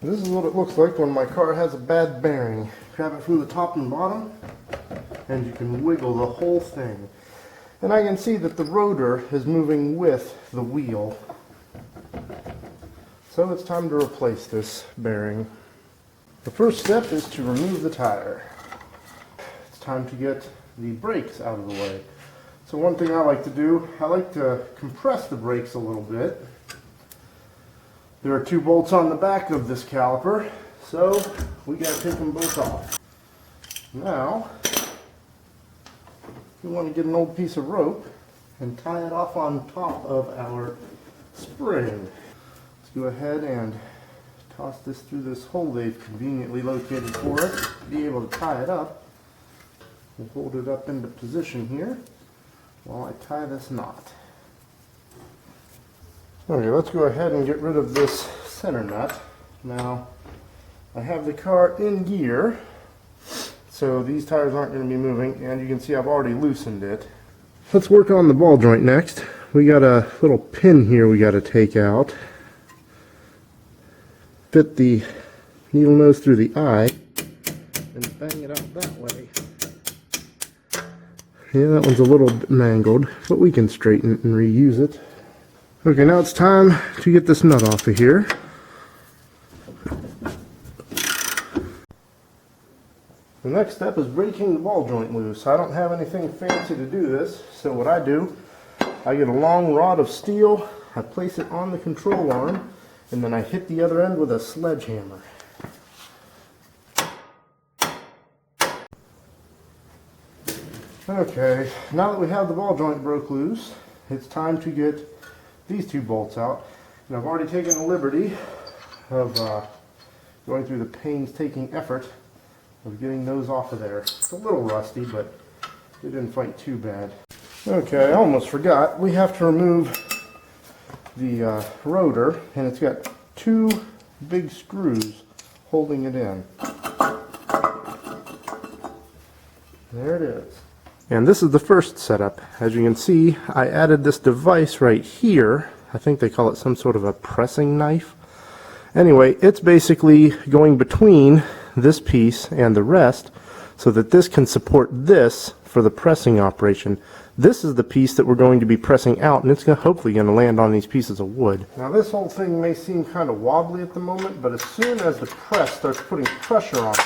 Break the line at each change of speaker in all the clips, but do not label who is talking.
This is what it looks like when my car has a bad bearing. Grab it from the top and bottom, and you can wiggle the whole thing. And I can see that the rotor is moving with the wheel. So it's time to replace this bearing. The first step is to remove the tire. It's time to get the brakes out of the way. So one thing I like to do, I like to compress the brakes a little bit. There are 2 bolts on the back of this caliper, so we got to take them both off. Now, we want to get an old piece of rope and tie it off on top of our spring. Let's go ahead and toss this through this hole they've conveniently located for us to be able to tie it up. We'll hold it up into position here while I tie this knot. Okay, let's go ahead and get rid of this center nut. Now, I have the car in gear, so these tires aren't going to be moving, and you can see I've already loosened it. Let's work on the ball joint next. We got a little pin here we got to take out. Fit the needle nose through the eye and bang it out that way. Yeah, that one's a little bit mangled, but we can straighten it and reuse it. Okay, now it's time to get this nut off of here. The next step is breaking the ball joint loose. I don't have anything fancy to do this, so what I do, I get a long rod of steel, I place it on the control arm, and then I hit the other end with a sledgehammer. Okay, now that we have the ball joint broke loose, it's time to get these 2 bolts out. And I've already taken the liberty of going through the painstaking effort of getting those off of there. It's a little rusty, but it didn't fight too bad. Okay, I almost forgot. We have to remove the rotor, and it's got 2 big screws holding it in. There it is. And this is the first setup. As you can see, I added this device right here. I think they call it some sort of a pressing knife. Anyway, it's basically going between this piece and the rest so that this can support this for the pressing operation. This is the piece that we're going to be pressing out, and it's hopefully going to land on these pieces of wood. Now this whole thing may seem kind of wobbly at the moment, but as soon as the press starts putting pressure on it,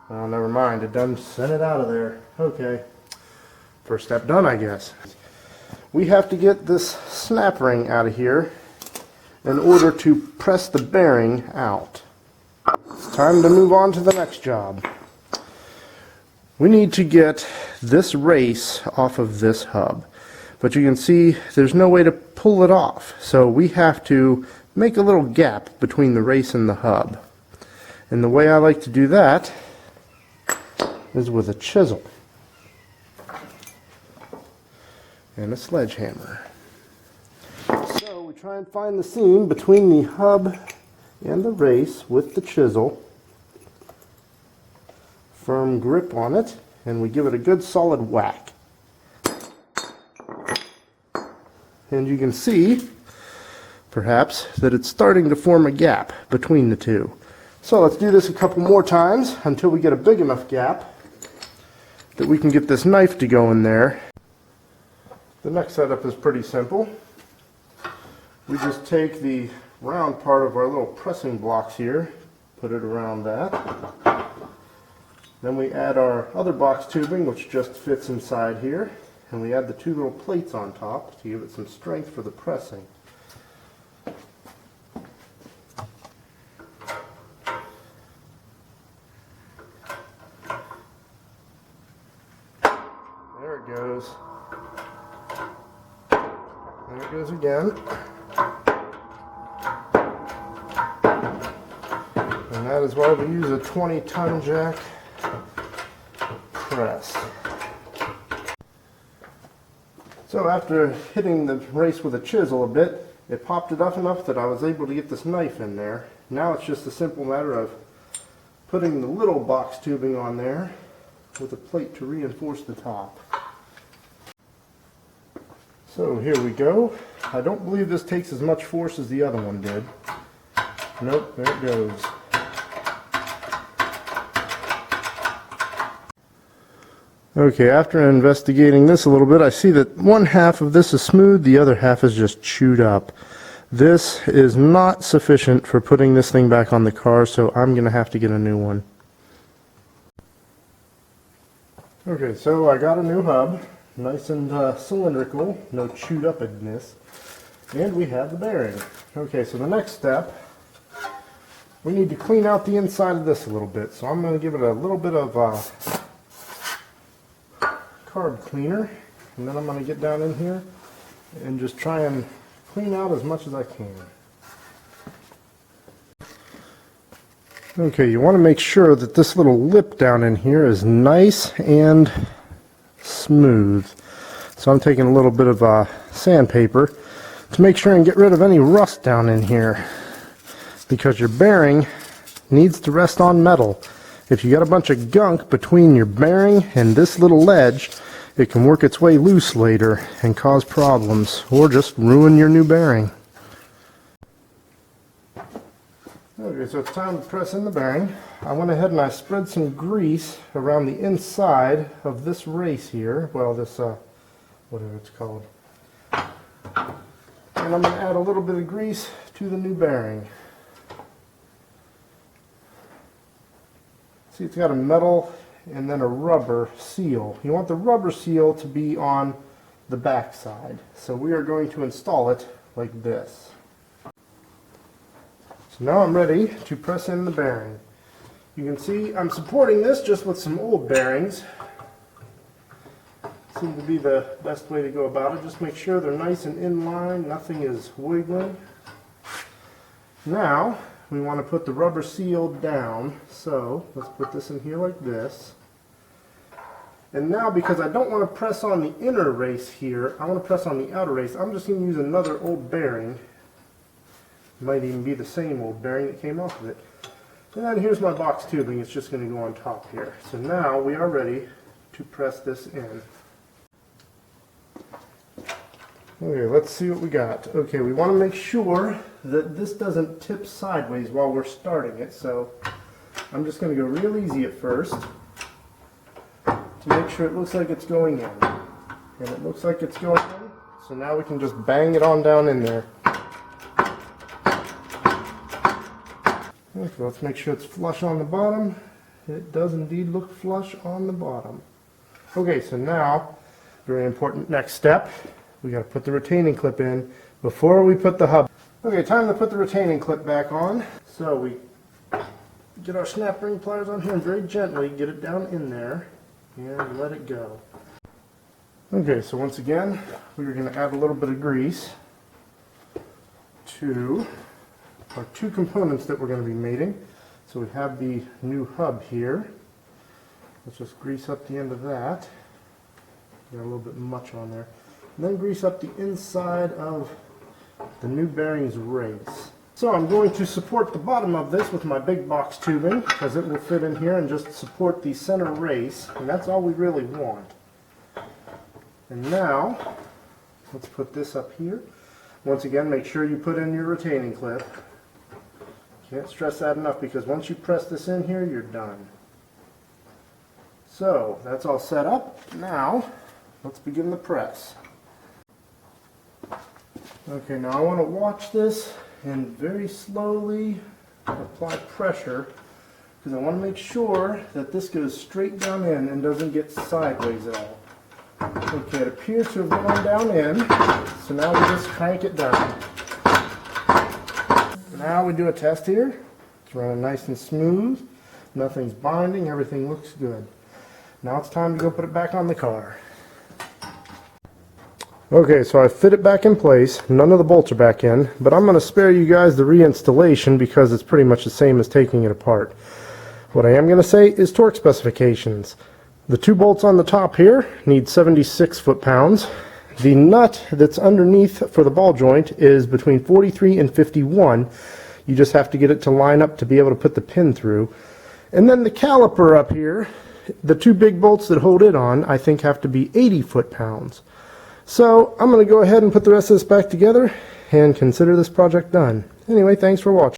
well, never mind, it done sent it out of there. Okay, first step done, I guess. We have to get this snap ring out of here in order to press the bearing out. It's time to move on to the next job. We need to get this race off of this hub, but you can see there's no way to pull it off, so we have to make a little gap between the race and the hub. And the way I like to do that is with a chisel and a sledgehammer. So we try and find the seam between the hub and the race with the chisel. Firm grip on it, and we give it a good solid whack. And you can see, perhaps, that it's starting to form a gap between the 2. So let's do this a couple more times until we get a big enough gap that we can get this knife to go in there. The next setup is pretty simple. We just take the round part of our little pressing blocks here, put it around that. Then we add our other box tubing, which just fits inside here, and we add the 2 little plates on top to give it some strength for the pressing. There it goes. There it goes again. And that is why we use a 20-ton jack press. So after hitting the race with a chisel a bit, it popped it up enough that I was able to get this knife in there. Now it's just a simple matter of putting the little box tubing on there with a plate to reinforce the top. So here we go. I don't believe this takes as much force as the other one did. Nope, there it goes. Okay, after investigating this a little bit, I see that one half of this is smooth, the other half is just chewed up. This is not sufficient for putting this thing back on the car, so I'm going to have to get a new one. Okay, so I got a new hub, nice and cylindrical, no chewed upness, and we have the bearing. Okay, so the next step, we need to clean out the inside of this a little bit, so I'm going to give it a little bit of carb cleaner, and then I'm going to get down in here and just try and clean out as much as I can. Okay, you want to make sure that this little lip down in here is nice and smooth. So I'm taking a little bit of sandpaper to make sure and get rid of any rust down in here, because your bearing needs to rest on metal. If you got a bunch of gunk between your bearing and this little ledge, it can work its way loose later and cause problems, or just ruin your new bearing. Okay, so it's time to press in the bearing. I went ahead and I spread some grease around the inside of this race here, well, this, whatever it's called. And I'm going to add a little bit of grease to the new bearing. See, it's got a metal and then a rubber seal. You want the rubber seal to be on the back side. So we are going to install it like this. So now I'm ready to press in the bearing. You can see I'm supporting this just with some old bearings. Seems to be the best way to go about it. Just make sure they're nice and in line, nothing is wiggling. Now we want to put the rubber seal down, so let's put this in here like this. And now, because I don't want to press on the inner race here, I want to press on the outer race, I'm just going to use another old bearing. It might even be the same old bearing that came off of it. And then here's my box tubing, it's just going to go on top here. So now we are ready to press this in. Okay, let's see what we got. Okay, we want to make sure that this doesn't tip sideways while we're starting it, so I'm just going to go real easy at first to make sure it looks like it's going in. And it looks like it's going in, so now we can just bang it on down in there. Okay, let's make sure it's flush on the bottom. It does indeed look flush on the bottom. Okay, so now, very important next step. We got to put the retaining clip in before we put the hub. Okay, time to put the retaining clip back on. So we get our snap ring pliers on here and very gently get it down in there and let it go. Okay, so once again, we're going to add a little bit of grease to our two components that we're going to be mating. So we have the new hub here. Let's just grease up the end of that. Got a little bit much on there. And then grease up the inside of the new bearings race. So I'm going to support the bottom of this with my big box tubing, because it will fit in here and just support the center race, and that's all we really want. And now, let's put this up here. Once again, make sure you put in your retaining clip. Can't stress that enough, because once you press this in here, you're done. So, that's all set up. Now, let's begin the press. Okay, now I want to watch this and very slowly apply pressure, because I want to make sure that this goes straight down in and doesn't get sideways at all. Okay, it appears to have gone down in, so now we just crank it down. Now we do a test here. It's running nice and smooth. Nothing's binding, everything looks good. Now it's time to go put it back on the car. Okay, so I fit it back in place. None of the bolts are back in, but I'm going to spare you guys the reinstallation because it's pretty much the same as taking it apart. What I am going to say is torque specifications. The two bolts on the top here need 76 foot-pounds. The nut that's underneath for the ball joint is between 43 and 51. You just have to get it to line up to be able to put the pin through. And then the caliper up here, the two big bolts that hold it on, I think have to be 80 foot-pounds. So I'm going to go ahead and put the rest of this back together and consider this project done. Anyway, thanks for watching.